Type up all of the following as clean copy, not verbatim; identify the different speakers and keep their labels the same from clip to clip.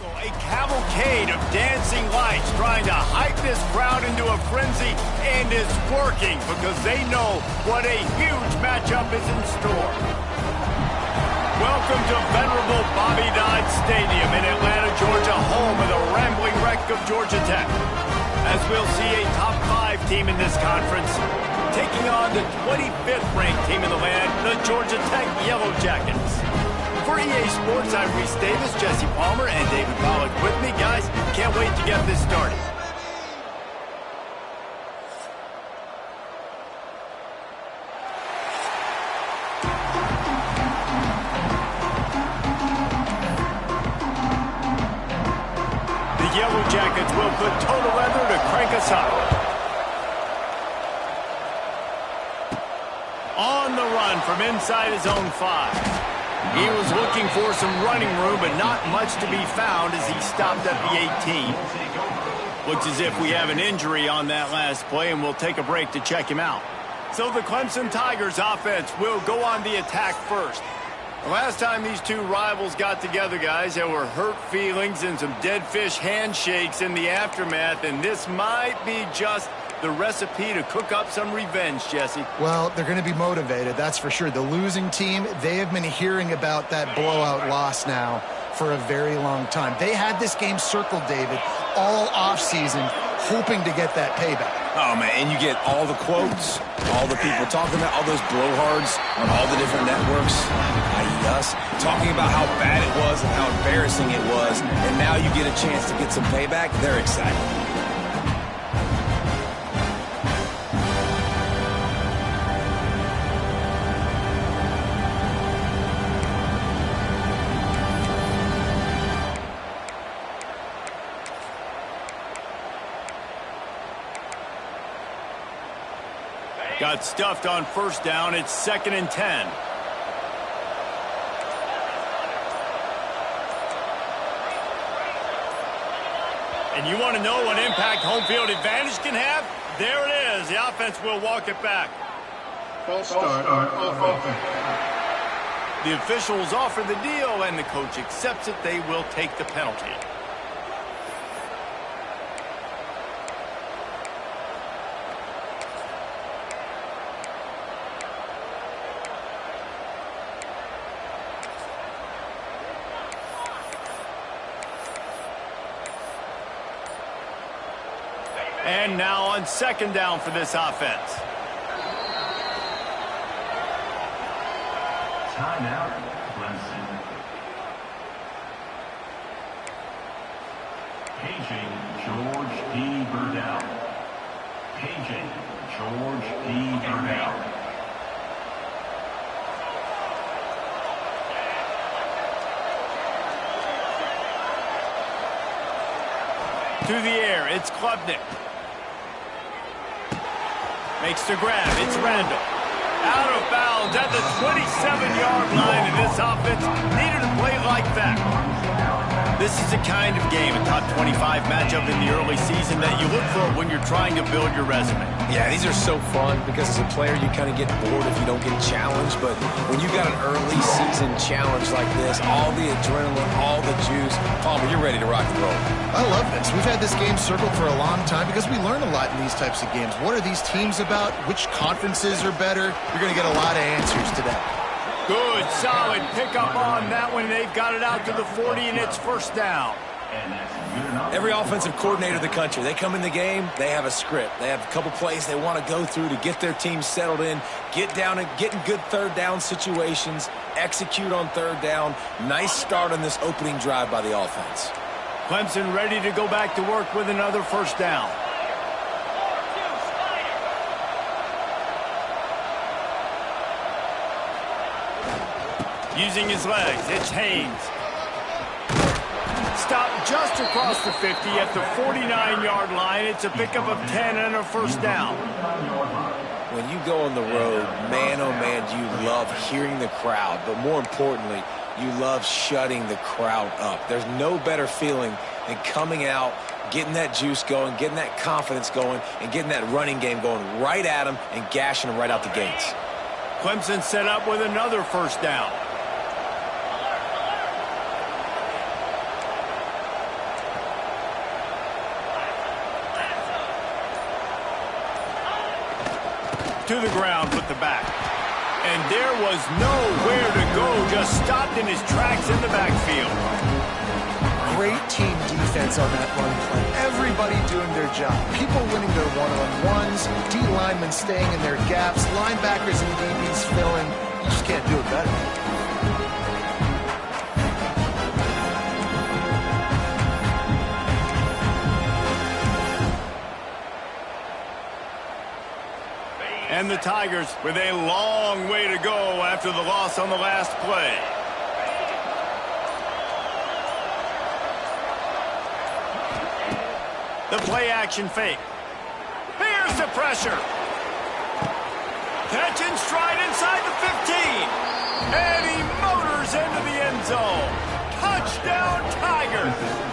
Speaker 1: A cavalcade of dancing lights trying to hype this crowd into a frenzy, and it's working because they know what a huge matchup is in store. Welcome to venerable Bobby Dodd Stadium in Atlanta, Georgia, home of the rambling wreck of Georgia Tech. As we'll see a top 5 team in this conference taking on the 25th ranked team in the land, the Georgia Tech Yellow Jackets. For EA Sports, I'm Reese Davis, Jesse Palmer, and David Pollack with me. Guys, can't wait to get this started. The Yellow Jackets will put total leather to crank us up. On the run from inside his own 5. He was looking for some running room, but not much to be found as he stopped at the 18. Looks as if we have an injury on that last play, and we'll take a break to check him out. So the Clemson Tigers offense will go on the attack first. The last time these two rivals got together, guys, there were hurt feelings and some dead fish handshakes in the aftermath, and this might be just the recipe to cook up some revenge, Jesse.
Speaker 2: Well, they're going to be motivated, that's for sure. The losing team, they have been hearing about that blowout loss now for a very long time. They had this game circled, David, all offseason, hoping to get that payback.
Speaker 3: Oh, man, and you get all the quotes, all the people talking about all those blowhards on all the different networks, i.e. us, talking about how bad it was and how embarrassing it was, and now you get a chance to get some payback. They're excited.
Speaker 1: Got stuffed on first down. It's 2nd and 10. And you want to know what impact home field advantage can have? There it is. The offense will walk it back.
Speaker 4: False start on offense.
Speaker 1: The officials offer the deal, and the coach accepts it. They will take the penalty. And now on 2nd down for this offense.
Speaker 4: Timeout, Clemson. Paging George D. Burdell. Paging George D. Burdell.
Speaker 1: To the air, it's Klubnik. Makes the grab, it's Randall. Out of bounds at the 27-yard line, and this offense needed a play like that. This is the kind of game, a top 25 matchup in the early season, that you look for when you're trying to build your resume.
Speaker 3: Yeah, these are so fun because as a player, you kind of get bored if you don't get challenged. But when you got an early season challenge like this, all the adrenaline, all the juice, Palmer, you're ready to rock and roll.
Speaker 2: I love this. We've had this game circled for a long time because we learn a lot in these types of games. What are these teams about? Which conferences are better? You're going to get a lot of answers today.
Speaker 1: Good, solid pickup on that one. They've got it out to the 40, and it's 1st down.
Speaker 3: Every offensive coordinator in the country, they come in the game, they have a script. They have a couple plays they want to go through to get their team settled in, get down and get in good 3rd down situations, execute on 3rd down. Nice start on this opening drive by the offense.
Speaker 1: Clemson ready to go back to work with another 1st down. Using his legs, it's Haynes. Stopped just across the 50 at the 49-yard line. It's a pickup of 10 and a 1st down.
Speaker 3: When you go on the road, man, oh man, do you love hearing the crowd. But more importantly, you love shutting the crowd up. There's no better feeling than coming out, getting that juice going, getting that confidence going, and getting that running game going right at them and gashing them right out the gates.
Speaker 1: Clemson set up with another 1st down. To the ground with the back. And there was nowhere to go, just stopped in his tracks in the backfield.
Speaker 2: Great team defense on that run play. Everybody doing their job. People winning their one-on-ones, D linemen staying in their gaps, linebackers and DBs filling. You just can't do it better.
Speaker 1: And the Tigers with a long way to go after the loss on the last play. The play action fake. Here's the pressure. Catch and stride inside the 15. And he motors into the end zone. Touchdown Tigers.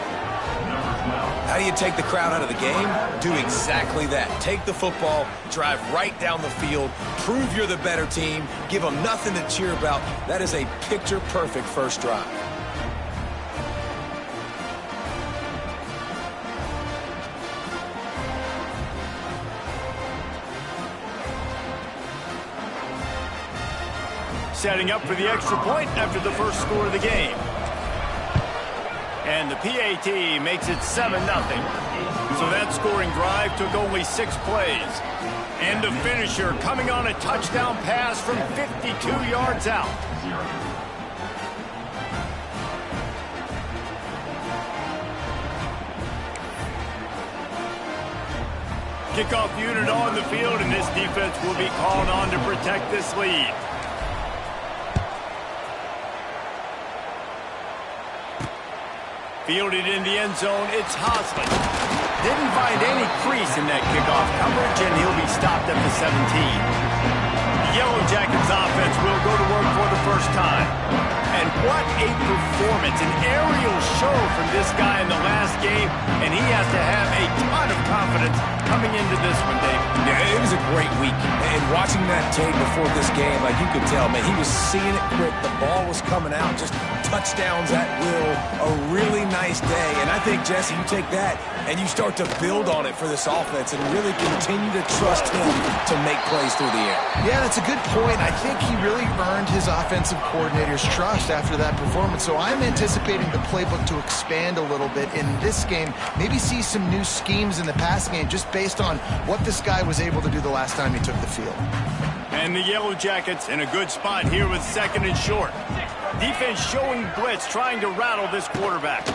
Speaker 3: How do you take the crowd out of the game? Do exactly that. Take the football, drive right down the field, prove you're the better team, give them nothing to cheer about. That is a picture-perfect first drive.
Speaker 1: Setting up for the extra point after the first score of the game. And the PAT makes it 7-0. So that scoring drive took only 6 plays. And the finisher coming on a touchdown pass from 52 yards out. Kickoff unit on the field, and this defense will be called on to protect this lead. Fielded in the end zone, it's Hosley. Didn't find any crease in that kickoff coverage, and he'll be stopped at the 17. The Yellow Jackets offense will go to work for the first time. And what a performance, an aerial show from this guy in the last game, and he has to have a ton of confidence coming into this one, Dave.
Speaker 3: Yeah, it was a great week. And watching that tape before this game, like you could tell, man, he was seeing it quick. The ball was coming out, just touchdowns at will. A really nice day. And I think, Jesse, you take that and you start to build on it for this offense and really continue to trust him to make plays through the air.
Speaker 2: Yeah, that's a good point. I think he really earned his offensive coordinator's trust after that performance. So I'm anticipating the playbook to expand a little bit in this game. Maybe see some new schemes in the passing game just based on what this guy was able to do the last time he took the field.
Speaker 1: And the Yellow Jackets in a good spot here with 2nd and short. Defense showing blitz, trying to rattle this quarterback.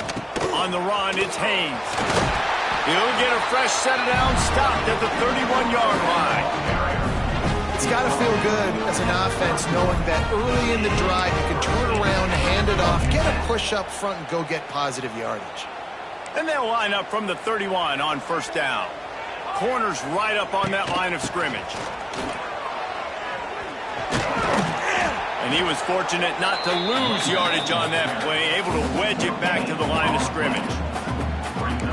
Speaker 1: On the run, it's Haynes. He'll get a fresh set down, stopped at the 31-yard line.
Speaker 2: It's got to feel good as an offense knowing that early in the drive you can turn around, hand it off, get a push up front, and go get positive yardage.
Speaker 1: And they'll line up from the 31 on first down. Corners right up on that line of scrimmage. And he was fortunate not to lose yardage on that play, able to wedge it back to the line of scrimmage.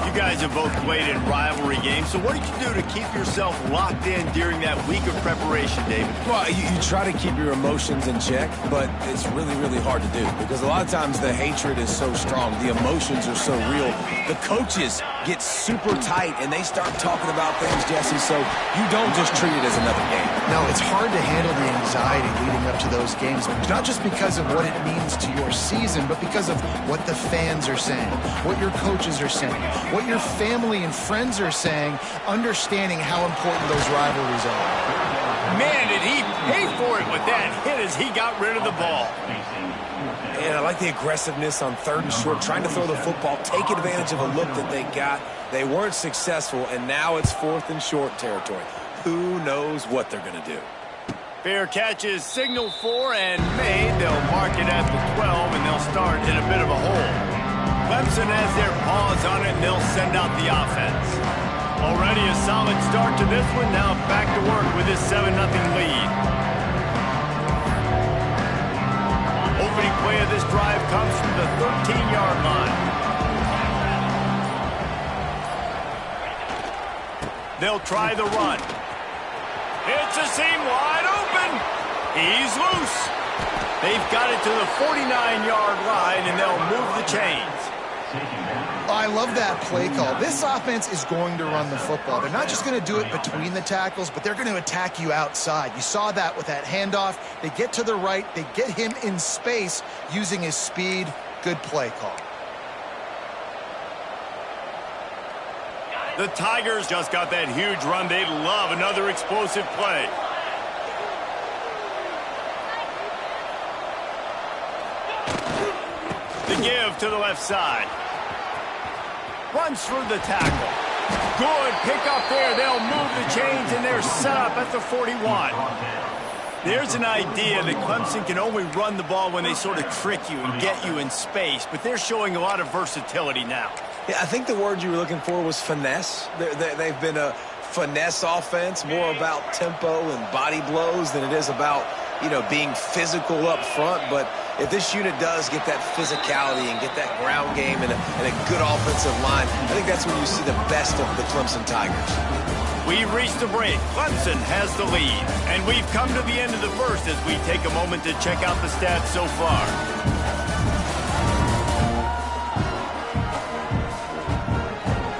Speaker 1: You guys have both played in rivalry games, so what did you do to keep yourself locked in during that week of preparation, David?
Speaker 3: Well, you try to keep your emotions in check, but it's really, really hard to do because a lot of times the hatred is so strong. The emotions are so real. The coaches get super tight, and they start talking about things, Jesse, so you don't just treat it as another game.
Speaker 2: No, it's hard to handle the anxiety leading up to those games, not just because of what it means to your season, but because of what the fans are saying, what your coaches are saying, what your family and friends are saying, understanding how important those rivalries are.
Speaker 1: Man, did he pay for it with that hit as he got rid of the ball.
Speaker 3: And I like the aggressiveness on 3rd and short, trying to throw the football, take advantage of a look that they got. They weren't successful, and now it's 4th and short territory. Who knows what they're going to do?
Speaker 1: Fair catch is signaled for and made. They'll mark it at the 12, and they'll start in a bit of a hole. Clemson has their paws on it, and they'll send out the offense. Already a solid start to this one. Now back to work with this 7-0 lead. Opening play of this drive comes from the 13-yard line. They'll try the run. It's a seam wide open. He's loose. They've got it to the 49-yard line, and they'll move the chains.
Speaker 2: I love that play call. This offense is going to run the football. They're not just going to do it between the tackles, but they're going to attack you outside. You saw that with that handoff. They get to the right. They get him in space using his speed. Good play call.
Speaker 1: The Tigers just got that huge run. They'd love another explosive play. The give to the left side. Runs through the tackle. Good pick up there. They'll move the chains, and they're set up at the 41. There's an idea that Clemson can only run the ball when they sort of trick you and get you in space, but they're showing a lot of versatility now.
Speaker 3: Yeah, I think the word you were looking for was finesse. They've been a finesse offense, more about tempo and body blows than it is about, being physical up front. But if this unit does get that physicality and get that ground game and a good offensive line, I think that's when you see the best of the Clemson Tigers.
Speaker 1: We've reached the break. Clemson has the lead. And we've come to the end of the first as we take a moment to check out the stats so far.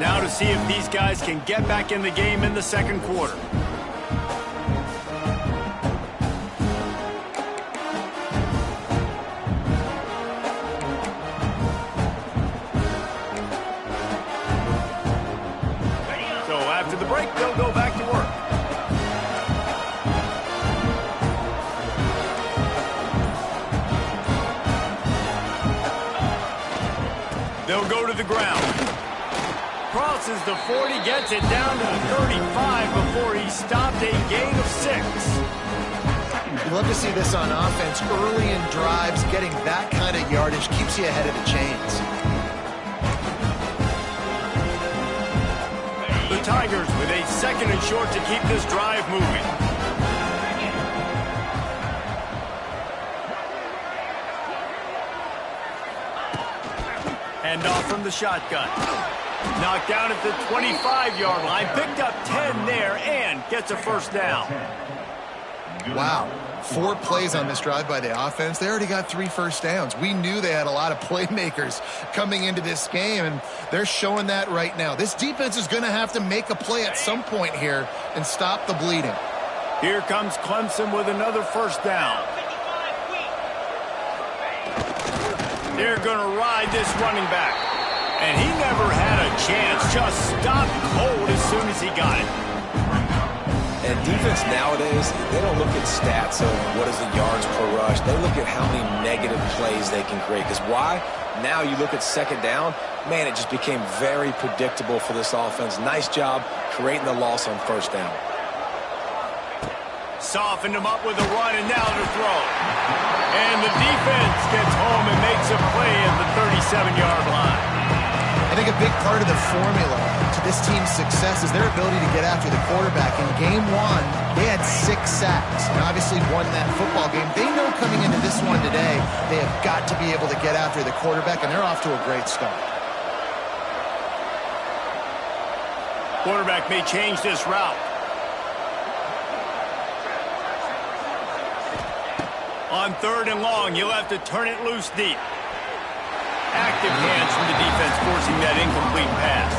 Speaker 1: Now to see if these guys can get back in the game in the second quarter. So after the break, they'll go back to work. They'll go to the ground. Crosses the 40, gets it down to the 35 before he stopped a gain of 6.
Speaker 2: You love to see this on offense. Early in drives, getting that kind of yardage keeps you ahead of the chains.
Speaker 1: The Tigers with a second and short to keep this drive moving. Hand off from the shotgun. Knocked down at the 25-yard line. Picked up 10 there and gets a first down.
Speaker 2: Wow. 4 plays on this drive by the offense. They already got 3 first downs. We knew they had a lot of playmakers coming into this game, and they're showing that right now. This defense is going to have to make a play at some point here and stop the bleeding.
Speaker 1: Here comes Clemson with another first down. They're going to ride this running back. And he never had a chance, just stopped cold as soon as he got it.
Speaker 3: And defense nowadays, they don't look at stats of what is the yards per rush. They look at how many negative plays they can create. Because why? Now you look at second down, man, it just became very predictable for this offense. Nice job creating the loss on first down.
Speaker 1: Softened him up with a run, and now to throw. And the defense gets home and makes a play at the 37-yard line.
Speaker 2: I think a big part of the formula to this team's success is their ability to get after the quarterback. In game 1, they had 6 sacks and obviously won that football game. They know coming into this one today, they have got to be able to get after the quarterback, and they're off to a great start.
Speaker 1: Quarterback may change this route. On 3rd and long, you'll have to turn it loose deep. Active hands from the defense forcing that incomplete pass.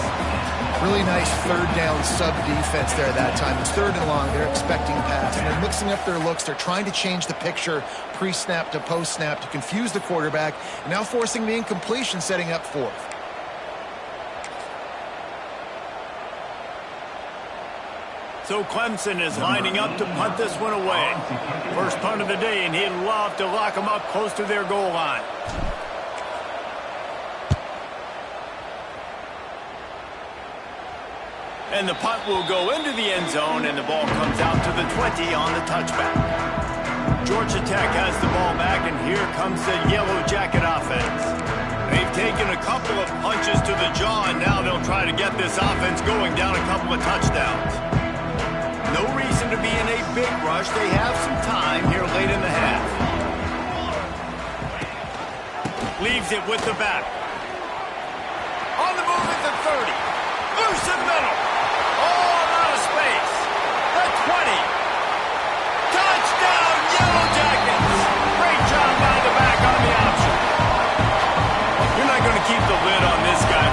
Speaker 2: Really nice 3rd down sub-defense there that time. It's 3rd and long. They're expecting pass, and they're mixing up their looks. They're trying to change the picture pre-snap to post-snap to confuse the quarterback, and now forcing the incompletion, setting up 4th.
Speaker 1: So Clemson is lining up to punt this one away. First punt of the day, and he'd love to lock them up close to their goal line. And the punt will go into the end zone, and the ball comes out to the 20 on the touchback. Georgia Tech has the ball back, and here comes the Yellow Jacket offense. They've taken a couple of punches to the jaw, and now they'll try to get this offense going down a couple of touchdowns. No reason to be in a big rush. They have some time here late in the half. Leaves it with the back. On the move at the 30. Loose in the middle. Oh, out of space. The 20. Touchdown, Yellow Jackets. Great job by the back on the option. You're not going to keep the lid on this guy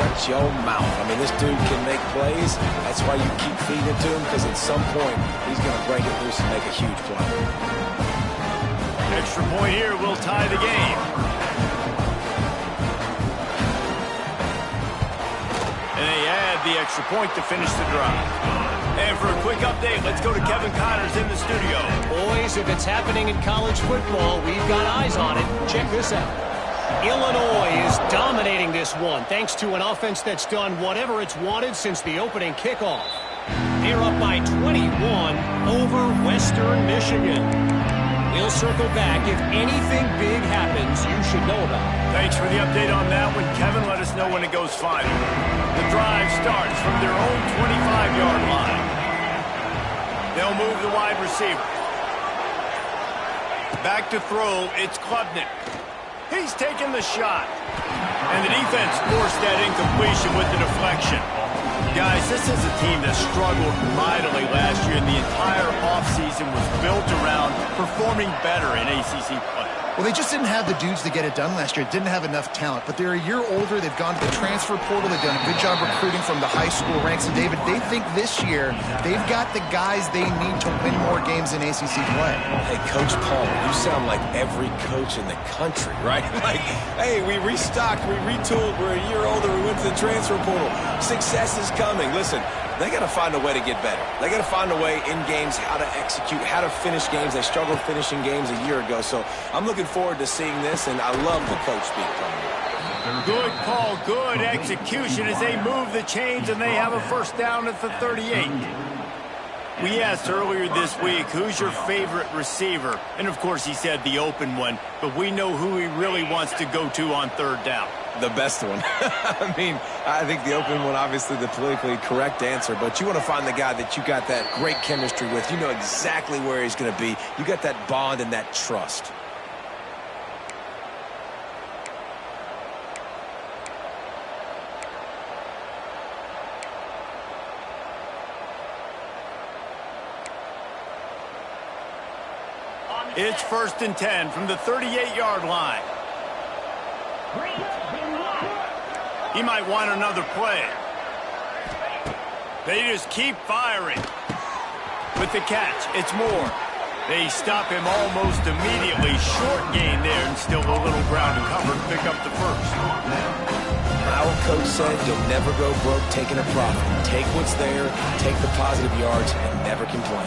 Speaker 3: shut your mouth. I mean, this dude can make plays. That's why you keep feeding it to him, because at some point, he's going to break it loose and make a huge play.
Speaker 1: Extra point here will tie the game. And they add the extra point to finish the drive. And for a quick update, let's go to Kevin Connors in the studio.
Speaker 5: Boys, if it's happening in college football, we've got eyes on it. Check this out. Illinois is dominating this one thanks to an offense that's done whatever it's wanted since the opening kickoff. They're up by 21 over Western Michigan. We'll circle back if anything big happens you should know about.
Speaker 1: Thanks for the update on that one, Kevin. Let us know when it goes final. The drive starts from their own 25-yard line. They'll move the wide receiver. Back to throw, it's Klubnik. He's taking the shot. And the defense forced that incompletion with the deflection. Guys, this is a team that struggled mightily last year, and the entire offseason was built around performing better in ACC play.
Speaker 2: Well, they just didn't have the dudes to get it done last year. Didn't have enough talent. But they're a year older. They've gone to the transfer portal. They've done a good job recruiting from the high school ranks. And, David, they think this year they've got the guys they need to win more games in ACC play.
Speaker 3: Hey, Coach Paul, you sound like every coach in the country, right? Like, hey, we restocked, we retooled, we're a year older, we went to the transfer portal. Success is coming. Listen, they got to find a way to get better. They got to find a way in games how to execute, how to finish games. They struggled finishing games a year ago. So I'm looking forward to seeing this, and I love the coach being coming.
Speaker 1: Good call, good execution as they move the chains, and they have a first down at the 38. We asked earlier this week, who's your favorite receiver? And, of course, he said the open one, but we know who he really wants to go to on third down.
Speaker 3: The best one. I mean, I think the open one, obviously the politically correct answer, but you want to find the guy that you got that great chemistry with. You know exactly where he's going to be. You got that bond and that trust.
Speaker 1: It's 1st and 10 from the 38-yard line. He might want another play. They just keep firing. With the catch, it's Moore. They stop him almost immediately. Short gain there, and still a little ground to cover to pick up the first.
Speaker 3: Our coach said you'll never go broke taking a profit. Take what's there, take the positive yards, and never complain.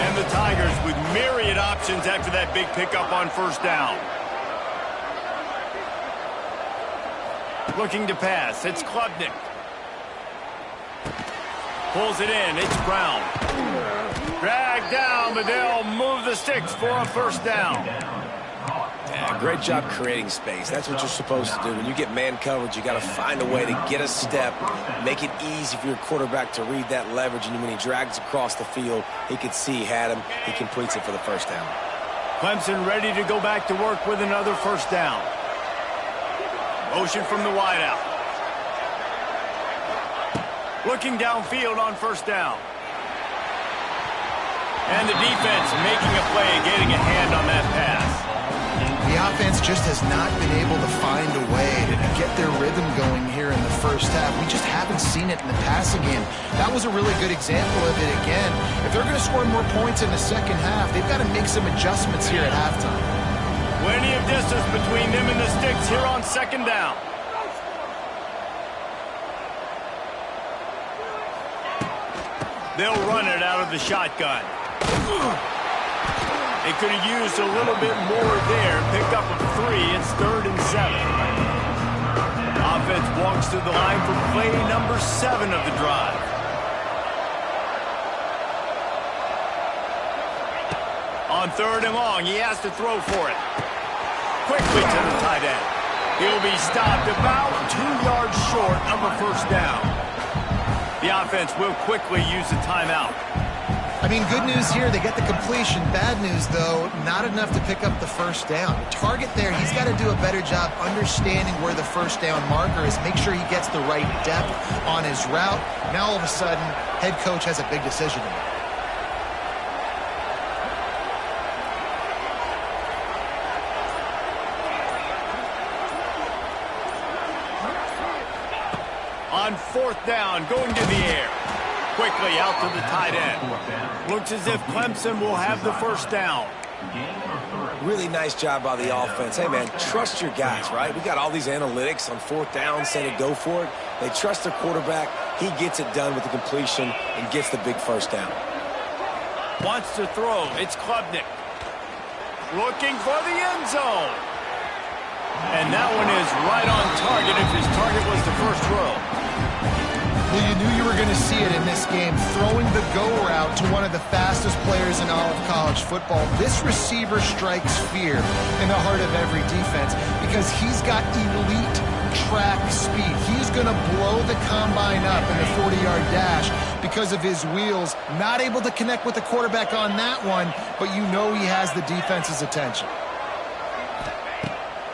Speaker 1: And the Tigers with myriad options after that big pickup on first down. Looking to pass, it's Klubnik. Pulls it in, it's Brown. Dragged down, but they'll move the sticks for a first down.
Speaker 3: Yeah, great job creating space. That's what you're supposed to do. When you get man coverage, you got to find a way to get a step, make it easy for your quarterback to read that leverage, and when he drags across the field, he could see he had him. He completes it for the first down.
Speaker 1: Clemson ready to go back to work with another first down. Motion from the wideout. Looking downfield on first down. And the defense making a play, getting a hand on that pass.
Speaker 2: The offense just has not been able to find a way to get their rhythm going here in the first half. We just haven't seen it in the passing game. That was a really good example of it again. If they're going to score more points in the second half, they've got to make some adjustments here at halftime.
Speaker 1: Plenty of distance between them and the sticks here on second down. They'll run it out of the shotgun. They could have used a little bit more there. Pick up a 3. It's 3rd and 7. Offense walks to the line for play number 7 of the drive. On 3rd and long, he has to throw for it. Quickly to the tight end. He'll be stopped about 2 yards short of a first down. The offense will quickly use a timeout.
Speaker 2: I mean, good news here, they get the completion. Bad news, though, not enough to pick up the first down. The target there, he's got to do a better job understanding where the first down marker is, make sure he gets the right depth on his route. Now, all of a sudden, head coach has a big decision to make.
Speaker 1: On 4th down, going to the air. Quickly out to the tight end. Looks as if Clemson will have the first down.
Speaker 3: Really nice job by the offense. Hey, man, trust your guys, right? We got all these analytics on 4th down saying to go for it. They trust their quarterback. He gets it done with the completion and gets the big first down.
Speaker 1: Wants to throw. It's Klubnik. Looking for the end zone. And that one is right on target if his target was the first throw.
Speaker 2: Well, you knew you were going to see it in this game, throwing the go route to one of the fastest players in all of college football. This receiver strikes fear in the heart of every defense because he's got elite track speed. He's going to blow the combine up in the 40-yard dash because of his wheels. Not able to connect with the quarterback on that one, but you know he has the defense's attention.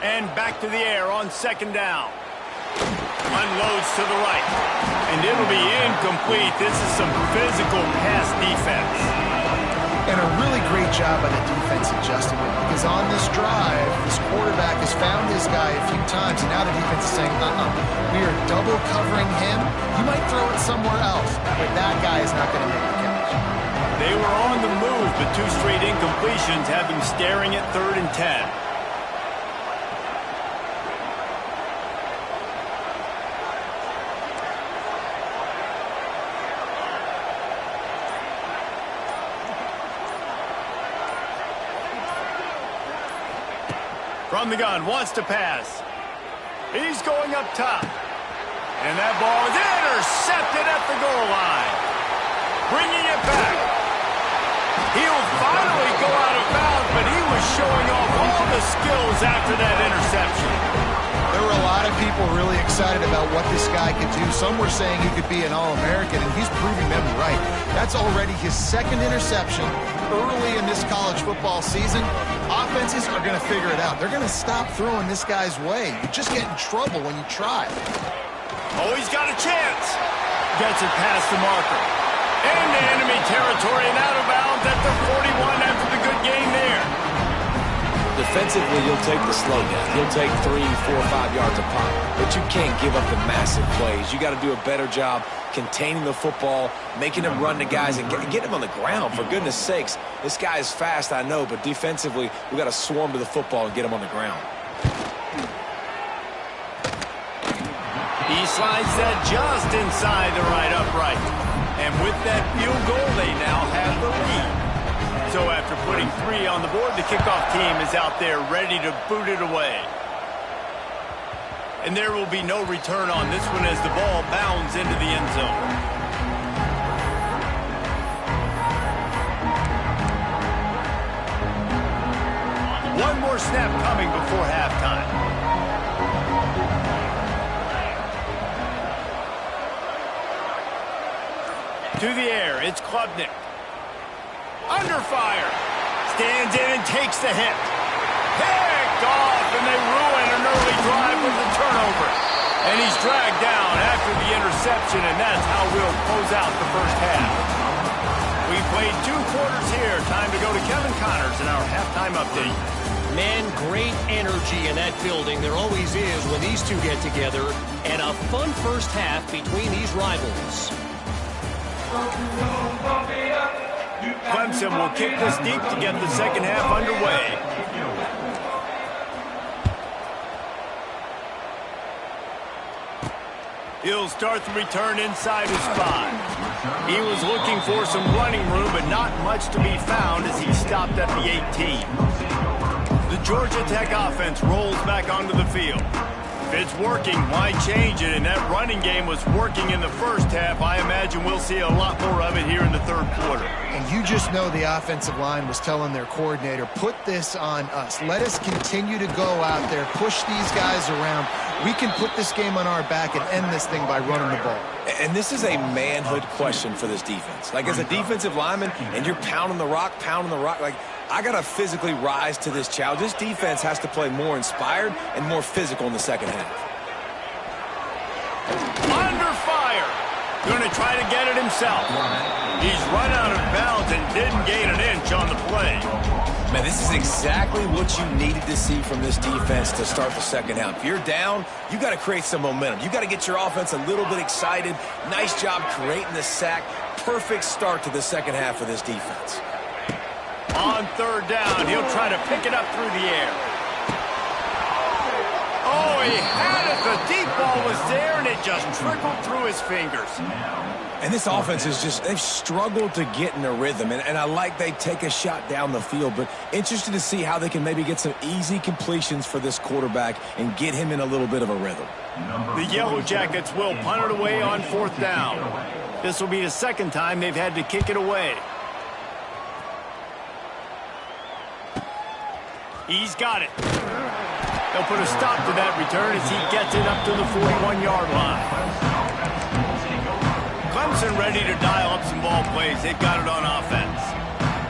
Speaker 1: And back to the air on 2nd down. Unloads to the right. And it'll be incomplete. This is some physical pass defense.
Speaker 2: And a really great job by the defense adjusting it, because on this drive, this quarterback has found this guy a few times, and now the defense is saying, we are double covering him. You might throw it somewhere else, but that guy is not going to make the catch.
Speaker 1: They were on the move, but 2 straight incompletions have them staring at 3rd and 10. From the gun, wants to pass. He's going up top. And that ball is intercepted at the goal line. Bringing it back. He'll finally go out of bounds, but he was showing off all the skills after that interception.
Speaker 2: There were a lot of people really excited about what this guy could do. Some were saying he could be an All-American, and he's proving them right. That's already his 2nd interception early in this college football season. Offenses are going to figure it out. They're going to stop throwing this guy's way. You just get in trouble when you try.
Speaker 1: Oh, he's got a chance. Gets it past the marker. Into enemy territory and out of bounds at the 41 after the good game there.
Speaker 3: Defensively, you'll take the slow down. You'll take 3, 4, 5 yards a pop. But you can't give up the massive plays. You got to do a better job containing the football, making him run to guys, and get him on the ground, for goodness sakes. This guy is fast, I know, but defensively, we got to swarm to the football and get him on the ground.
Speaker 1: He slides that just inside the right upright. And with that field goal, they now have the lead. So after putting 3 on the board, the kickoff team is out there ready to boot it away. And there will be no return on this one as the ball bounds into the end zone. One more snap coming before halftime. To the air, it's Klubnik. Under fire. Stands in and takes the hit. Picked off, and they ruin an early drive with the turnover. And he's dragged down after the interception, and that's how we'll close out the first half. We played 2 quarters here. Time to go to Kevin Connors in our halftime update.
Speaker 5: Man, great energy in that building. There always is when these two get together. And a fun first half between these rivals.
Speaker 1: Clemson will kick this deep to get the second half underway. He'll start the return inside his 5. He was looking for some running room, but not much to be found as he stopped at the 18. The Georgia Tech offense rolls back onto the field. If it's working, why change it? And that running game was working in the first half. I imagine we'll see a lot more of it here in the third quarter.
Speaker 2: And you just know the offensive line was telling their coordinator, put this on us. Let us continue to go out there, push these guys around. We can put this game on our back and end this thing by running the ball.
Speaker 3: And this is a manhood question for this defense. Like, as a defensive lineman, and you're pounding the rock, like, I got to physically rise to this challenge. This defense has to play more inspired and more physical in the second half.
Speaker 1: Under fire. Going to try to get it himself. He's run out of bounds and didn't gain an inch on the play.
Speaker 3: Man, this is exactly what you needed to see from this defense to start the second half. If you're down, you got to create some momentum. You got to get your offense a little bit excited. Nice job creating the sack. Perfect start to the second half of this defense.
Speaker 1: On third down, he'll try to pick it up through the air. Oh, he had it. The deep ball was there, and it just trickled through his fingers.
Speaker 3: And this offense is just, they've struggled to get in a rhythm. And I like they take a shot down the field, but interested to see how they can maybe get some easy completions for this quarterback and get him in a little bit of a rhythm.
Speaker 1: The Yellow Jackets will punt it away on fourth down. This will be the second time they've had to kick it away. He's got it. They'll put a stop to that return as he gets it up to the 41-yard line. Clemson ready to dial up some ball plays. They've got it on offense.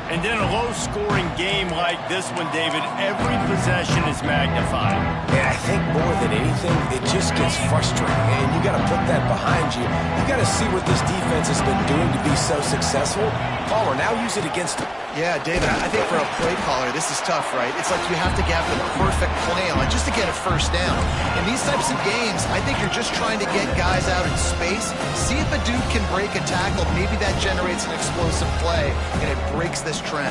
Speaker 1: And in a low-scoring game like this one, David, every possession is magnified.
Speaker 3: And I think more than anything, it just gets frustrating. And you got to put that behind you. You got to see what this defense has been doing to be so successful. Caller, now use it against them.
Speaker 2: Yeah, David, I think for a play caller, this is tough, right? It's like you have to have the perfect play on just to get a first down. In these types of games, I think you're just trying to get guys out in space, see if a dude can break a tackle. Maybe that generates an explosive play, and it breaks this trend.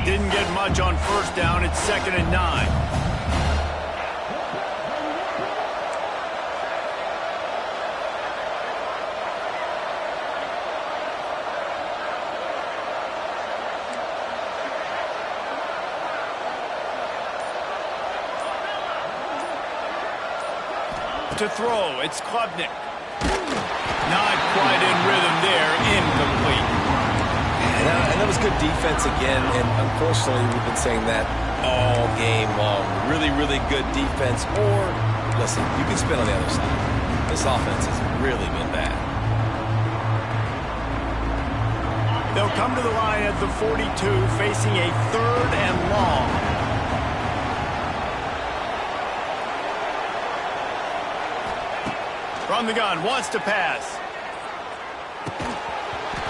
Speaker 1: Didn't get much on first down. It's 2nd and 9. To throw, it's Klubnik. Not quite in rhythm there, incomplete.
Speaker 3: And that was good defense again, and unfortunately we've been saying that all game long. Really, really good defense, or, listen, you can spin on the other side. This offense has really been bad.
Speaker 1: They'll come to the line at the 42, facing a 3rd and long. From the gun, wants to pass.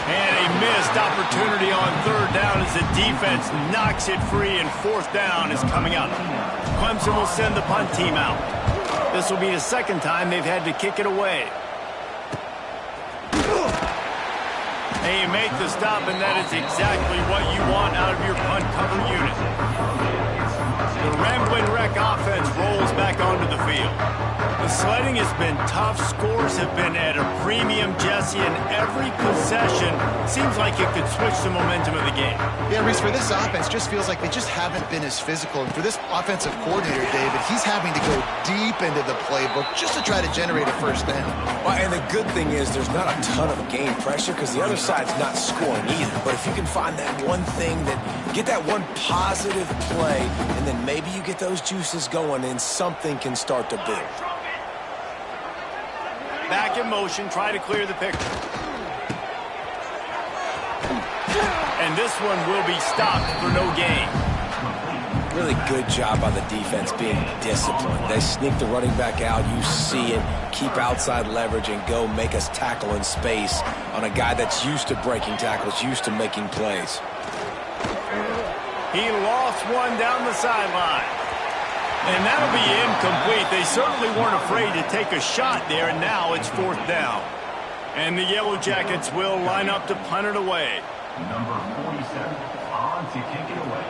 Speaker 1: And a missed opportunity on 3rd down as the defense knocks it free, and 4th down is coming up. Clemson will send the punt team out. This will be the 2nd time they've had to kick it away. And you make the stop, and that is exactly what you want out of your punt cover unit. The Ramblin' Wreck offense rolls back onto the field. The sledding has been tough. Scores have been at a premium, Jesse, and every possession seems like it could switch the momentum of the game.
Speaker 2: Yeah, Reese, for this offense, just feels like they just haven't been as physical. And for this offensive coordinator, David, he's having to go deep into the playbook just to try to generate a first down.
Speaker 3: Well, and the good thing is there's not a ton of game pressure because the other side's not scoring either. But if you can find that one thing, that get that one positive play, and then maybe you get those juices going and something can start to build.
Speaker 1: Back in motion, try to clear the picture. And this one will be stopped for no gain.
Speaker 3: Really good job by the defense being disciplined. They sneak the running back out. You see it. Keep outside leverage and go make us tackle in space on a guy that's used to breaking tackles, used to making plays.
Speaker 1: He lost one down the sideline. And that'll be incomplete. They certainly weren't afraid to take a shot there, and now it's 4th down. And the Yellow Jackets will line up to punt it away.
Speaker 4: Number 47 on to kick it away.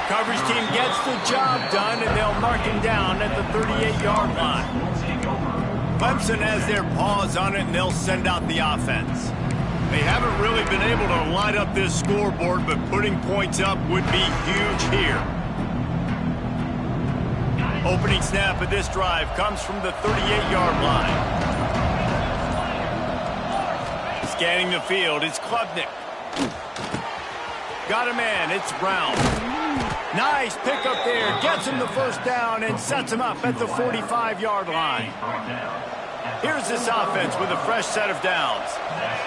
Speaker 1: Coverage team gets the job done, and they'll mark him down at the 38-yard line. Clemson has their paws on it, and they'll send out the offense. They haven't really been able to light up this scoreboard, but putting points up would be huge here. Opening snap of this drive comes from the 38-yard line. Scanning the field, it's Klubnik. Got a man, it's Brown. Nice pickup there, gets him the first down and sets him up at the 45-yard line. Here's this offense with a fresh set of downs.
Speaker 4: That's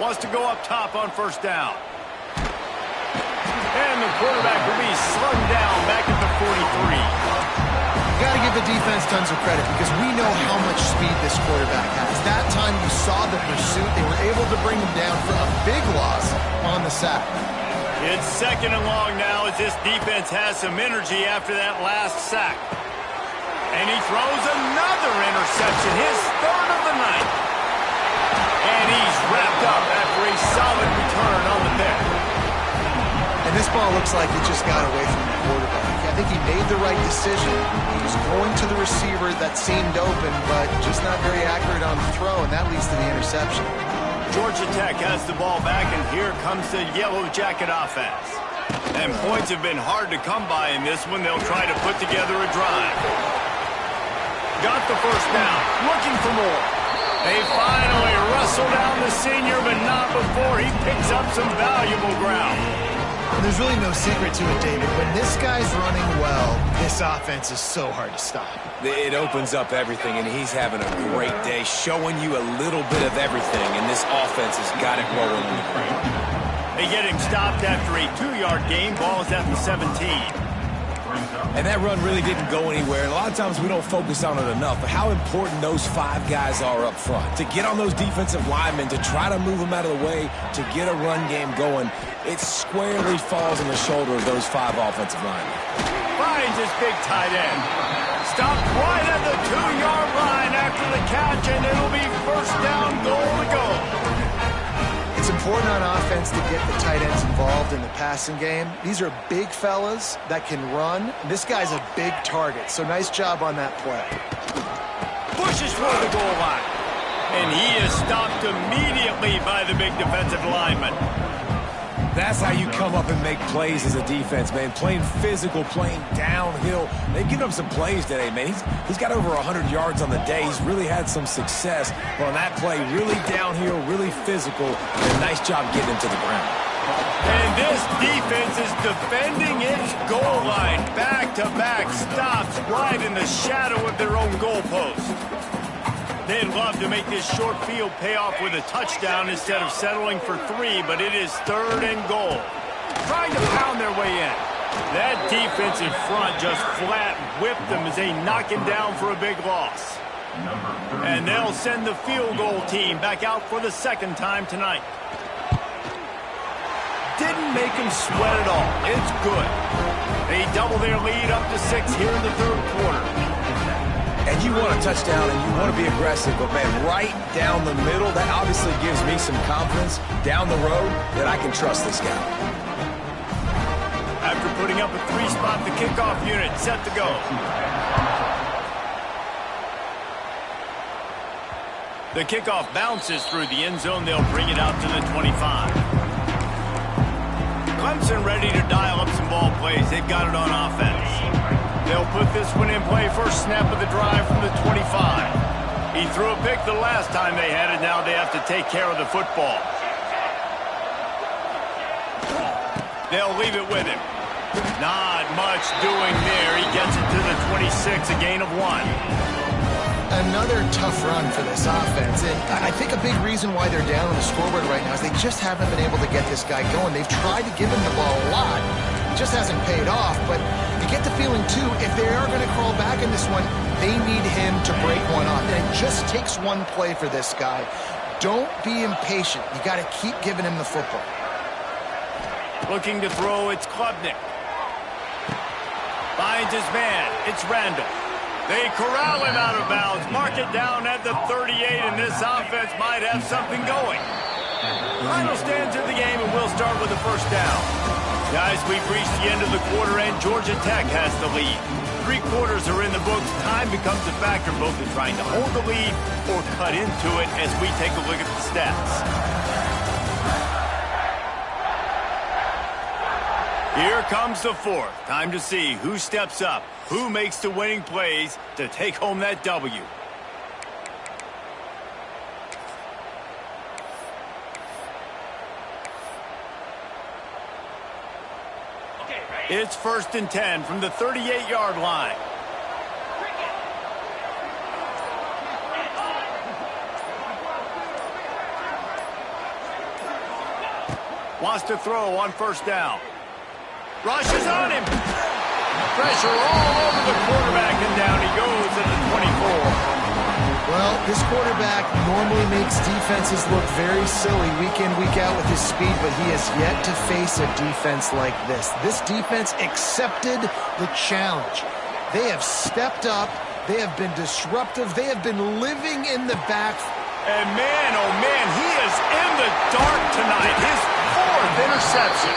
Speaker 1: Wants to go up top on first down. And the quarterback will be slung down back at the 43.
Speaker 2: Got to give the defense tons of credit because we know how much speed this quarterback has. That time you saw the pursuit. They were able to bring him down for a big loss on the sack.
Speaker 1: It's 2nd and long now as this defense has some energy after that last sack. And he throws another interception, his 3rd of the night. And he's wrapped up after a solid return on the pick.
Speaker 2: And this ball looks like it just got away from the quarterback. I think he made the right decision. He was going to the receiver that seemed open, but just not very accurate on the throw, and that leads to the interception.
Speaker 1: Georgia Tech has the ball back, and here comes the Yellow Jacket offense. And points have been hard to come by in this one. They'll try to put together a drive. Got the first down, looking for more. They finally wrestle down the senior, but not before he picks up some valuable ground.
Speaker 2: And there's really no secret to it, David. When this guy's running well, this offense is so hard to stop.
Speaker 3: It opens up everything, and he's having a great day, showing you a little bit of everything, and this offense has got it rolling in the ground.
Speaker 1: They get him stopped after a 2-yard gain. Ball's at the 17.
Speaker 3: And that run really didn't go anywhere. And a lot of times we don't focus on it enough, but how important those 5 guys are up front. To get on those defensive linemen, to try to move them out of the way, to get a run game going, it squarely falls on the shoulder of those 5 offensive linemen.
Speaker 1: Finds his big tight end. Stopped right at the 2-yard line after the catch, and it'll be 1st down, goal to go.
Speaker 2: It's important on offense to get the tight ends involved in the passing game. These are big fellas that can run. This guy's a big target, so nice job on that play.
Speaker 1: Pushes for the goal line. And he is stopped immediately by the big defensive lineman.
Speaker 3: That's how you come up and make plays as a defense, man. Playing physical, playing downhill. They've given him some plays today, man. He's got over 100 yards on the day. He's really had some success. But on that play, really downhill, really physical, and a nice job getting him to the ground.
Speaker 1: And this defense is defending its goal line. Back-to-back stops right in the shadow of their own goalpost. They'd love to make this short field pay off with a touchdown instead of settling for 3, but it is 3rd and goal. Trying to pound their way in. That defense in front just flat whipped them as they knock him down for a big loss. And they'll send the field goal team back out for the 2nd time tonight. Didn't make him sweat at all. It's good. They double their lead up to 6 here in the 3rd quarter.
Speaker 3: And you want a touchdown and you want to be aggressive, but, man, right down the middle, that obviously gives me some confidence down the road that I can trust this guy.
Speaker 1: After putting up a 3-spot, the kickoff unit set to go. The kickoff bounces through the end zone. They'll bring it out to the 25. Clemson ready to dial up some ball plays. They've got it on offense. They'll put this one in play. First snap of the drive from the 25. He threw a pick the last time they had it. Now they have to take care of the football. They'll leave it with him. Not much doing there. He gets it to the 26, a gain of 1.
Speaker 2: Another tough run for this offense. And I think a big reason why they're down on the scoreboard right now is they just haven't been able to get this guy going. They've tried to give him the ball a lot. It just hasn't paid off. But you get the feeling, too, if they are going to crawl back in this one, they need him to break one off. And it just takes one play for this guy. Don't be impatient. You got to keep giving him the football.
Speaker 1: Looking to throw, it's Klubnik. Finds his man. It's Randall. They corral him out of bounds. Mark it down at the 38, and this offense might have something going. Final stands of the game, and we'll start with the first down. Guys, we've reached the end of the quarter, and Georgia Tech has the lead. 3 quarters are in the books. Time becomes a factor both in trying to hold the lead or cut into it as we take a look at the stats. Here comes the 4th. Time to see who steps up, who makes the winning plays to take home that W. It's 1st and 10 from the 38-yard line. Wants to throw on 1st down. Rushes on him. Pressure all over the quarterback, and down he goes at the 24.
Speaker 2: Well, this quarterback normally makes defenses look very silly week in, week out with his speed, but he has yet to face a defense like this. This defense accepted the challenge. They have stepped up. They have been disruptive. They have been living in the back.
Speaker 1: And man, oh man, he is in the dark tonight. His 4th interception.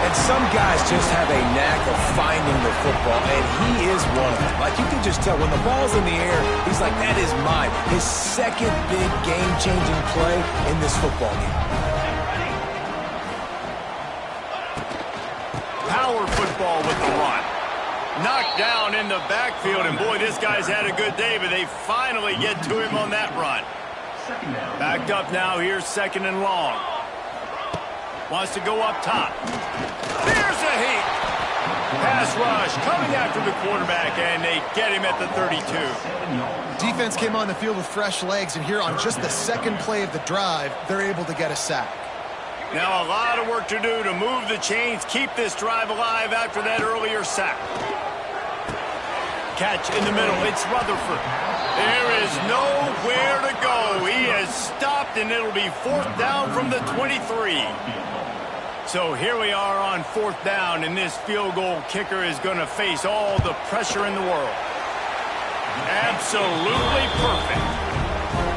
Speaker 3: And some guys just have a knack of finding the football, and he is one of them. Like, you can just tell when the ball's in the air, he's like, that is mine. His 2nd big game-changing play in this football game.
Speaker 1: Power football with the run. Knocked down in the backfield, and boy, this guy's had a good day, but they finally get to him on that run. Backed up now, here's 2nd and long. Wants to go up top. There's a heat. Pass rush coming after the quarterback, and they get him at the 32.
Speaker 2: Defense came on the field with fresh legs, and here on just the 2nd play of the drive, they're able to get a sack.
Speaker 1: Now a lot of work to do to move the chains, keep this drive alive after that earlier sack. Catch in the middle. It's Rutherford. There is nowhere to go. He has stopped, and it'll be 4th down from the 23. So here we are on 4th down, and this field goal kicker is going to face all the pressure in the world. Absolutely perfect.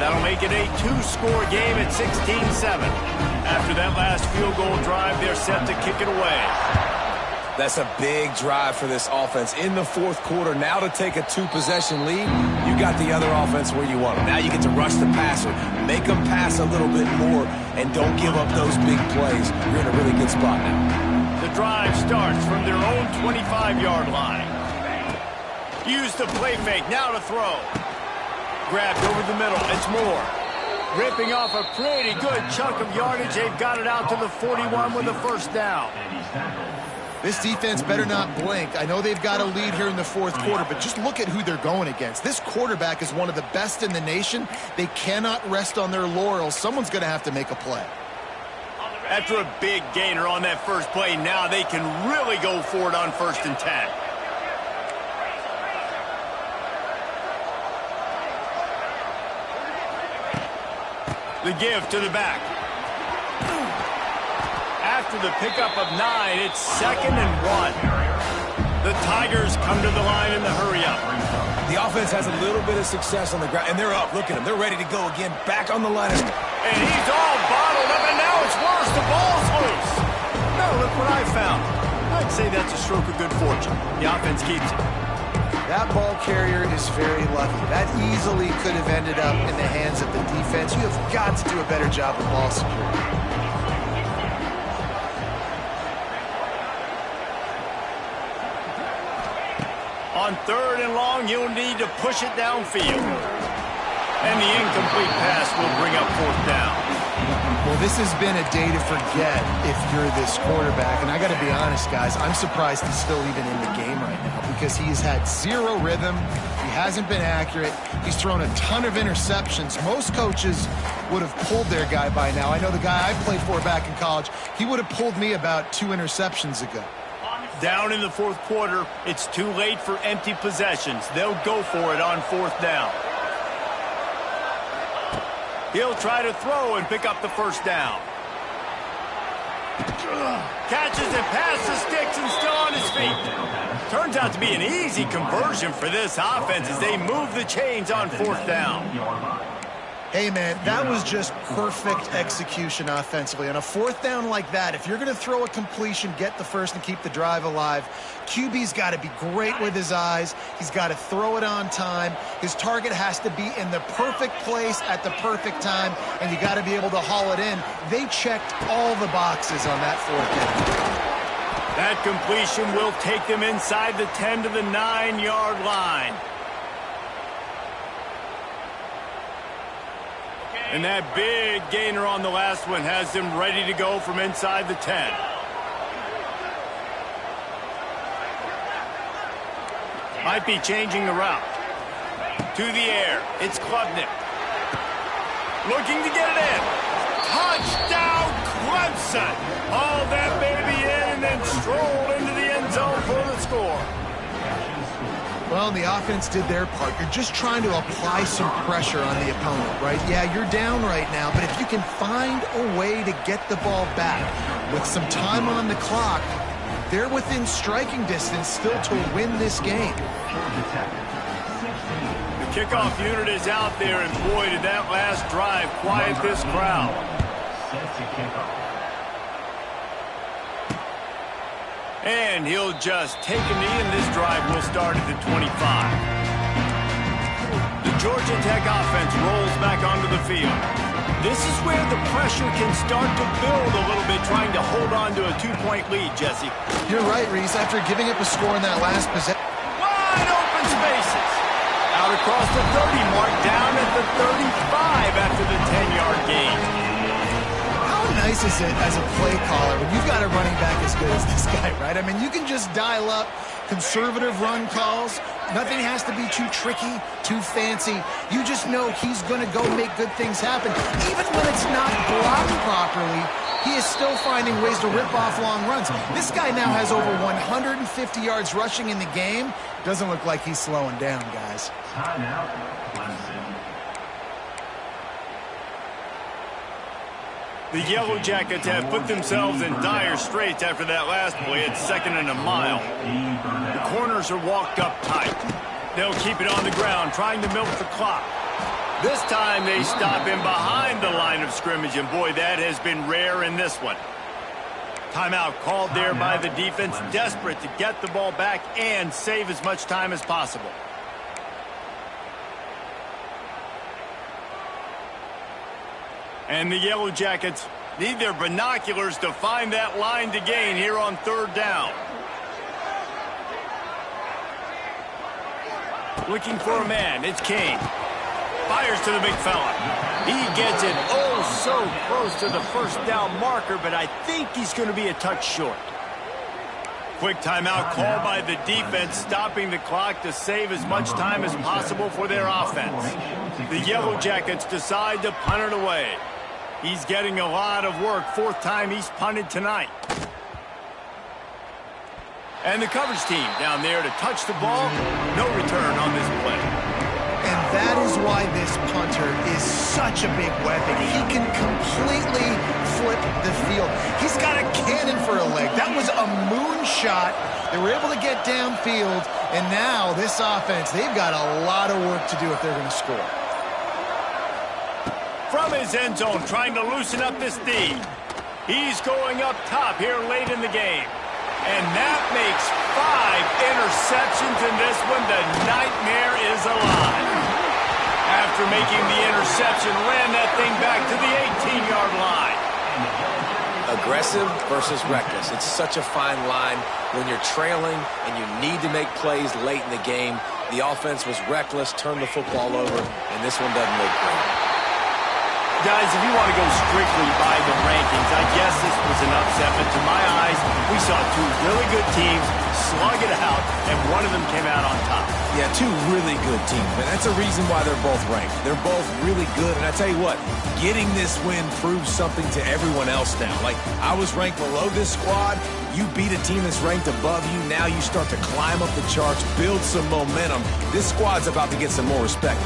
Speaker 1: That'll make it a 2-score game at 16-7. After that last field goal drive, they're set to kick it away.
Speaker 3: That's a big drive for this offense in the 4th quarter. Now to take a 2-possession lead, you got the other offense where you want them. Now you get to rush the passer, make them pass a little bit more, and don't give up those big plays. You're in a really good spot now.
Speaker 1: The drive starts from their own 25-yard line. Use the play fake, now to throw. Grabbed over the middle, it's Moore. Ripping off a pretty good chunk of yardage. They've got it out to the 41 with a 1st down.
Speaker 2: This defense better not blink. I know they've got a lead here in the 4th quarter, but just look at who they're going against. This quarterback is one of the best in the nation. They cannot rest on their laurels. Someone's going to have to make a play.
Speaker 1: After a big gainer on that first play, now they can really go for it on 1st and 10. The give to the back. After the pickup of 9, it's 2nd and 1. The Tigers come to the line in the hurry-up.
Speaker 3: The offense has a little bit of success on the ground, and they're up. Look at them. They're ready to go again. Back on the line.
Speaker 1: And he's all bottled up, and now it's worse. The ball's loose. Now look what I found. I'd say that's a stroke of good fortune. The offense keeps it.
Speaker 2: That ball carrier is very lucky. That easily could have ended up in the hands of the defense. You have got to do a better job of ball security.
Speaker 1: On 3rd and long, you'll need to push it downfield. And the incomplete pass will bring up 4th down.
Speaker 2: Well, this has been a day to forget if you're this quarterback. And I got to be honest, guys, I'm surprised he's still even in the game right now because he has had 0 rhythm. He hasn't been accurate. He's thrown a ton of interceptions. Most coaches would have pulled their guy by now. I know the guy I played for back in college, he would have pulled me about 2 interceptions ago.
Speaker 1: Down in the 4th quarter, it's too late for empty possessions. They'll go for it on 4th down. He'll try to throw and pick up the 1st down. Catches it past the sticks and still on his feet. Turns out to be an easy conversion for this offense as they move the chains on 4th down.
Speaker 2: Hey, man, that was just perfect execution offensively. On a 4th down like that, if you're going to throw a completion, get the 1st and keep the drive alive, QB's got to be great with his eyes. He's got to throw it on time. His target has to be in the perfect place at the perfect time, and you got to be able to haul it in. They checked all the boxes on that 4th down.
Speaker 1: That completion will take them inside the 10 to the 9-yard line. And that big gainer on the last one has them ready to go from inside the 10. Might be changing the route. To the air. It's Klubnik. Looking to get it in. Touchdown, Clemson. Hauled that baby in and then strolled into
Speaker 2: Well, the offense did their part. You're just trying to apply some pressure on the opponent, right? Yeah, you're down right now, but if you can find a way to get the ball back with some time on the clock, they're within striking distance still to win this game.
Speaker 1: The kickoff unit is out there, and boy, did that last drive quiet this crowd.
Speaker 4: Set to kickoff.
Speaker 1: And he'll just take a knee, and this drive will start at the 25. The Georgia Tech offense rolls back onto the field. This is where the pressure can start to build a little bit, trying to hold on to a 2-point lead, Jesse.
Speaker 2: You're right, Reese. After giving up a score in that last possession.
Speaker 1: Wide open spaces. Out across the 30 mark, down at the 35 after the 10-yard gain.
Speaker 2: How nice is it as a play caller when you've got a running back as good as this guy, right? I mean, you can just dial up conservative run calls. Nothing has to be too tricky, too fancy. You just know he's going to go make good things happen. Even when it's not blocked properly, he is still finding ways to rip off long runs. This guy now has over 150 yards rushing in the game. Doesn't look like he's slowing down, guys.
Speaker 4: Timeout, Clemson.
Speaker 1: The Yellow Jackets have put themselves in dire straits after that last play at 2nd and a mile. The corners are walked up tight. They'll keep it on the ground, trying to milk the clock. This time they stop him behind the line of scrimmage, and boy, that has been rare in this one. Timeout called there by the defense, desperate to get the ball back and save as much time as possible. And the Yellow Jackets need their binoculars to find that line to gain here on 3rd down. Looking for a man, it's Kane. Fires to the big fella. He gets it oh so close to the 1st down marker, but I think he's going to be a touch short. Quick timeout called by the defense, stopping the clock to save as much time as possible for their offense. The Yellow Jackets decide to punt it away. He's getting a lot of work. 4th time he's punted tonight. And the coverage team down there to touch the ball. No return on this play.
Speaker 2: And that is why this punter is such a big weapon. He can completely flip the field. He's got a cannon for a leg. That was a moonshot. They were able to get downfield, and now this offense, they've got a lot of work to do if they're going to score.
Speaker 1: From his end zone, trying to loosen up this D. He's going up top here late in the game. And that makes 5 interceptions in this one. The nightmare is alive. After making the interception, ran that thing back to the 18-yard line.
Speaker 3: Aggressive versus reckless. It's such a fine line when you're trailing and you need to make plays late in the game. The offense was reckless, turned the football over, and this one doesn't look great.
Speaker 1: Guys, if you want to go strictly by the rankings, I guess this was an upset, but to my eyes, we saw 2 really good teams slug it out, and one of them came out on top.
Speaker 3: Yeah, 2 really good teams, and that's a reason why they're both ranked. They're both really good, and I tell you what, getting this win proves something to everyone else now. Like, I was ranked below this squad. You beat a team that's ranked above you. Now you start to climb up the charts, build some momentum. This squad's about to get some more respect.